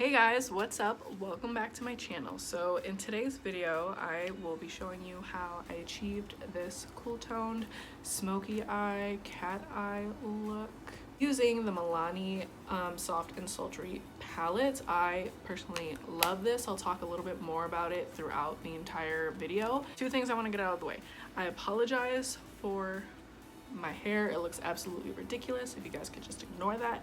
Hey guys, what's up? Welcome back to my channel. So in today's video, I will be showing you how I achieved this cool toned smoky eye, cat eye look using the Milani Soft and Sultry palette. I personally love this. I'll talk a little bit more about it throughout the entire video. Two things I want to get out of the way. I apologize for my hair. It looks absolutely ridiculous. If you guys could just ignore that.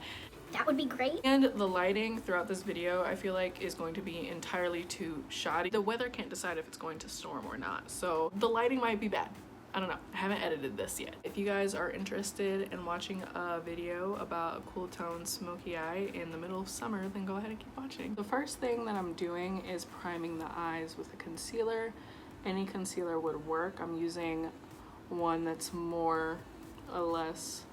That would be great. And the lighting throughout this video, I feel like, is going to be entirely too shoddy. The weather can't decide if it's going to storm or not, so the lighting might be bad. I don't know. I haven't edited this yet. If you guys are interested in watching a video about a cool tone smoky eye in the middle of summer, then go ahead and keep watching. The first thing that I'm doing is priming the eyes with a concealer. Any concealer would work. I'm using one that's more or less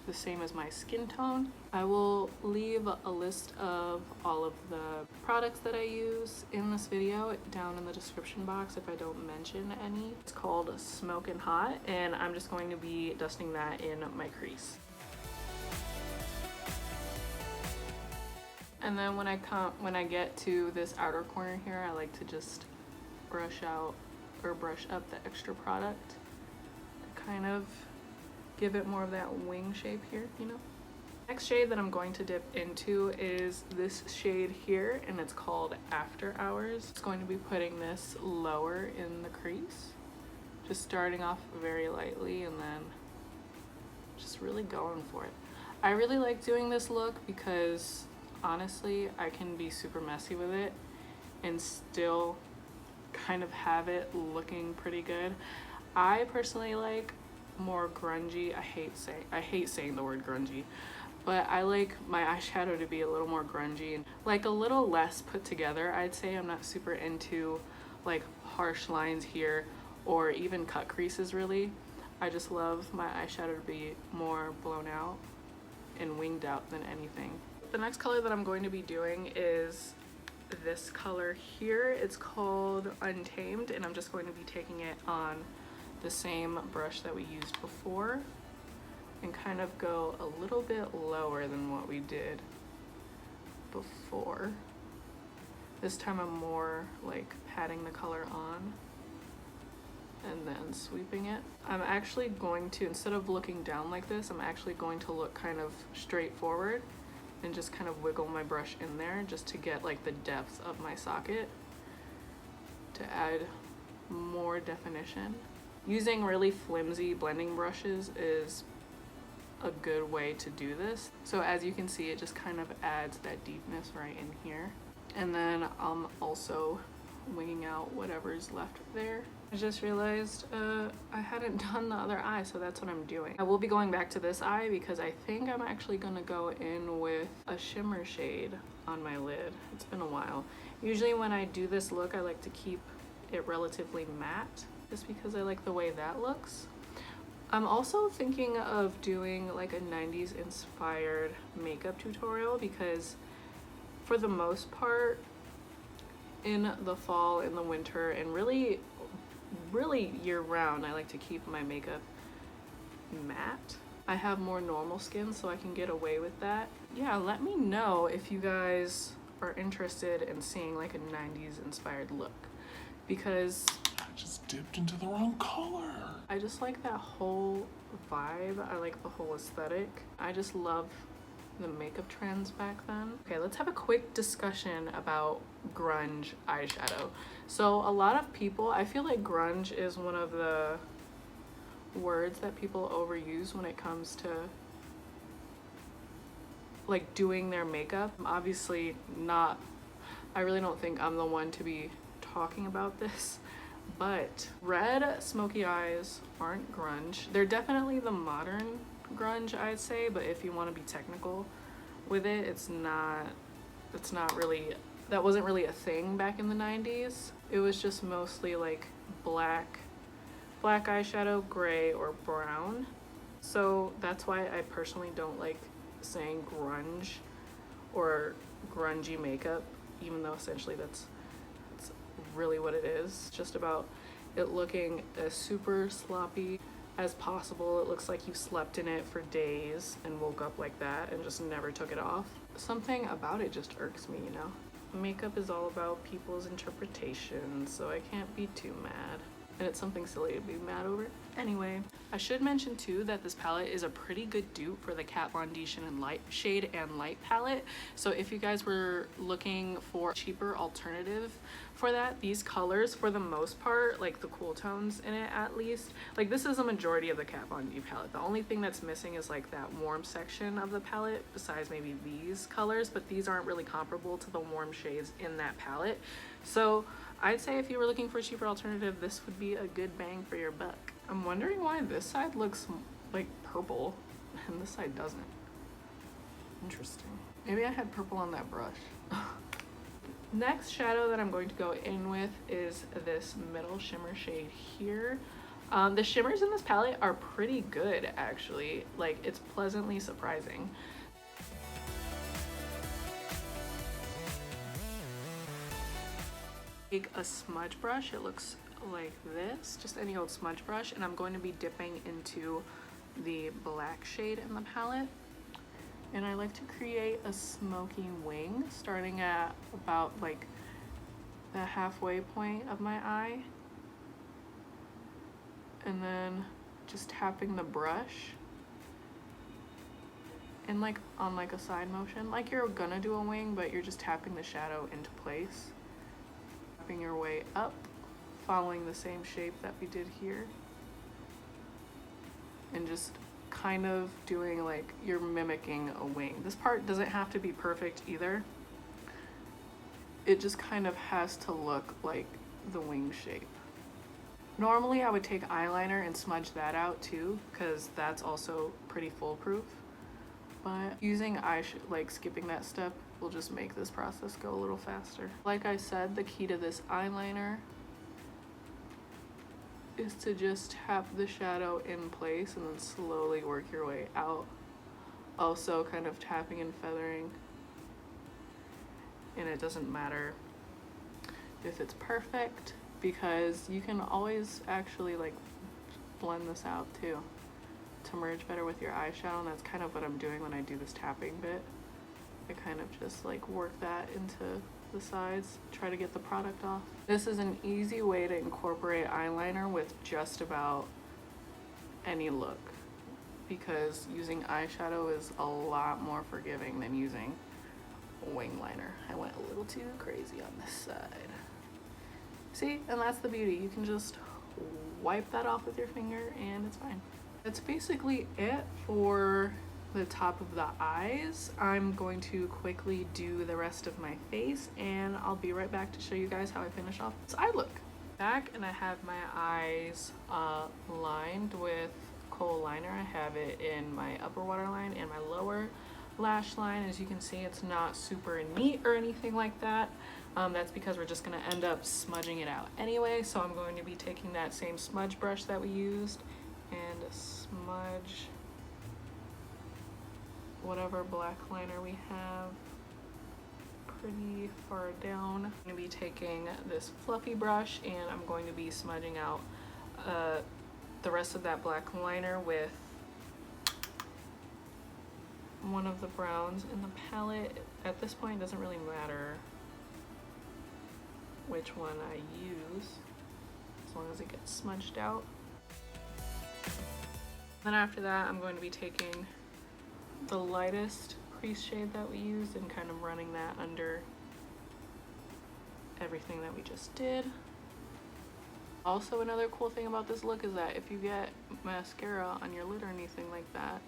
the same as my skin tone. I will leave a list of all of the products that I use in this video down in the description box if I don't mention any. It's called Smokin' Hot, and I'm just going to be dusting that in my crease. And then when I get to this outer corner here, I like to just brush out or brush up the extra product to kind of give it more of that wing shape here, you know? Next shade that I'm going to dip into is this shade here, and it's called After Hours. It's going to be putting this lower in the crease, just starting off very lightly and then just really going for it. I really like doing this look because honestly, I can be super messy with it and still kind of have it looking pretty good. I personally like more grungy. I hate saying the word grungy, but I like my eyeshadow to be a little more grungy and like a little less put together. I'd say I'm not super into like harsh lines here or even cut creases really. I just love my eyeshadow to be more blown out and winged out than anything. The next color that I'm going to be doing is this color here. It's called Untamed, and I'm just going to be taking it on the same brush that we used before and kind of go a little bit lower than what we did before. This time I'm more like patting the color on and then sweeping it. I'm actually going to, instead of looking down like this, I'm actually going to look kind of straight forward and just kind of wiggle my brush in there just to get like the depth of my socket to add more definition. Using really flimsy blending brushes is a good way to do this. So as you can see, it just kind of adds that deepness right in here. And then I'm also winging out whatever's left there. I just realized I hadn't done the other eye, so that's what I'm doing. I will be going back to this eye because I think I'm actually gonna go in with a shimmer shade on my lid. It's been a while. Usually when I do this look, I like to keep it relatively matte, just because I like the way that looks. I'm also thinking of doing like a 90s inspired makeup tutorial because for the most part in the fall, in the winter, and really year round, I like to keep my makeup matte. I have more normal skin, so I can get away with that. Yeah, let me know if you guys are interested in seeing like a 90s inspired look, because just dipped into the wrong color. I just like that whole vibe. I like the whole aesthetic. I just love the makeup trends back then. Okay, let's have a quick discussion about grunge eyeshadow. So a lot of people, I feel like grunge is one of the words that people overuse when it comes to like doing their makeup. Obviously not, I really don't think I'm the one to be talking about this. But red smoky eyes aren't grunge. They're definitely the modern grunge, I'd say, but if you want to be technical with it, it's not really, that wasn't really a thing back in the 90s. It was just mostly like black eyeshadow, gray, or brown. So that's why I personally don't like saying grunge or grungy makeup, even though essentially that's really what it is. It's just about it looking as super sloppy as possible. It looks like you slept in it for days and woke up like that and just never took it off. something about it just irks me, you know? Makeup is all about people's interpretations, so I can't be too mad. And it's something silly to be mad over. Anyway, I should mention too that this palette is a pretty good dupe for the Kat Von D and Light Shade and Light palette. So if you guys were looking for a cheaper alternative for that, these colors for the most part, like the cool tones in it at least, like this is a majority of the Kat Von D palette. The only thing that's missing is like that warm section of the palette besides maybe these colors, but these aren't really comparable to the warm shades in that palette. So I'd say if you were looking for a cheaper alternative, this would be a good bang for your buck. I'm wondering why this side looks like purple and this side doesn't. Interesting. Maybe I had purple on that brush. Next shadow that I'm going to go in with is this middle shimmer shade here. The shimmers in this palette are pretty good actually. Like, it's pleasantly surprising. Take a smudge brush, it looks like this, just any old smudge brush, and I'm going to be dipping into the black shade in the palette. And I like to create a smoky wing starting at about like the halfway point of my eye, and then just tapping the brush and like on like a side motion, like you're gonna do a wing, but you're just tapping the shadow into place, tapping your way up, following the same shape that we did here, and just kind of doing like you're mimicking a wing. This part doesn't have to be perfect either. It just kind of has to look like the wing shape. Normally I would take eyeliner and smudge that out too, because that's also pretty foolproof. But using like skipping that step will just make this process go a little faster. Like I said, the key to this eyeliner is to just tap the shadow in place and then slowly work your way out. Also kind of tapping and feathering. And it doesn't matter if it's perfect, because you can always actually like blend this out too to merge better with your eyeshadow, and that's kind of what I'm doing when I do this tapping bit. I kind of just like work that into the sides, try to get the product off. This is an easy way to incorporate eyeliner with just about any look, because using eyeshadow is a lot more forgiving than using wing liner. I went a little too crazy on this side. See, and that's the beauty. You can just wipe that off with your finger and it's fine. That's basically it for the top of the eyes. I'm going to quickly do the rest of my face and I'll be right back to show you guys how I finish off this eye look. Back, and I have my eyes lined with kohl liner. I have it in my upper waterline and my lower lash line. As you can see, it's not super neat or anything like that. That's because we're just going to end up smudging it out anyway. So I'm going to be taking that same smudge brush that we used and smudge whatever black liner we have pretty far down. I'm going to be taking this fluffy brush and I'm going to be smudging out the rest of that black liner with one of the browns in the palette. At this point, it doesn't really matter which one I use, as long as it gets smudged out. Then after that, I'm going to be taking the lightest crease shade that we used and kind of running that under everything that we just did. Also, another cool thing about this look is that if you get mascara on your lid or anything like that,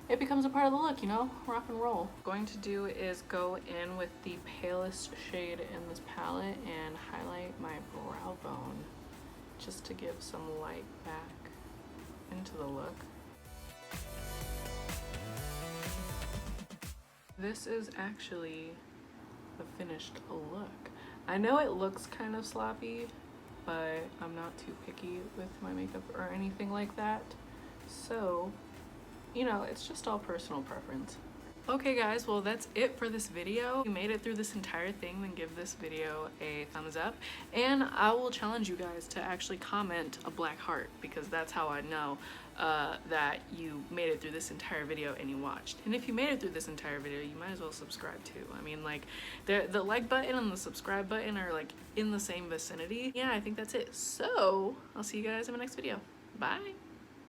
it becomes a part of the look, you know, rock and roll. What I'm going to do is go in with the palest shade in this palette and highlight my brow bone just to give some light back into the look. This is actually the finished look. I know it looks kind of sloppy, but I'm not too picky with my makeup or anything like that. So, you know, it's just all personal preference. Okay guys, well that's it for this video. If you made it through this entire thing, then give this video a thumbs up, and I will challenge you guys to actually comment a black heart, because that's how I know that you made it through this entire video and you watched. And if you made it through this entire video, you might as well subscribe too. I mean, like, the like button and the subscribe button are like in the same vicinity. Yeah, I think that's it. So I'll see you guys in my next video. Bye.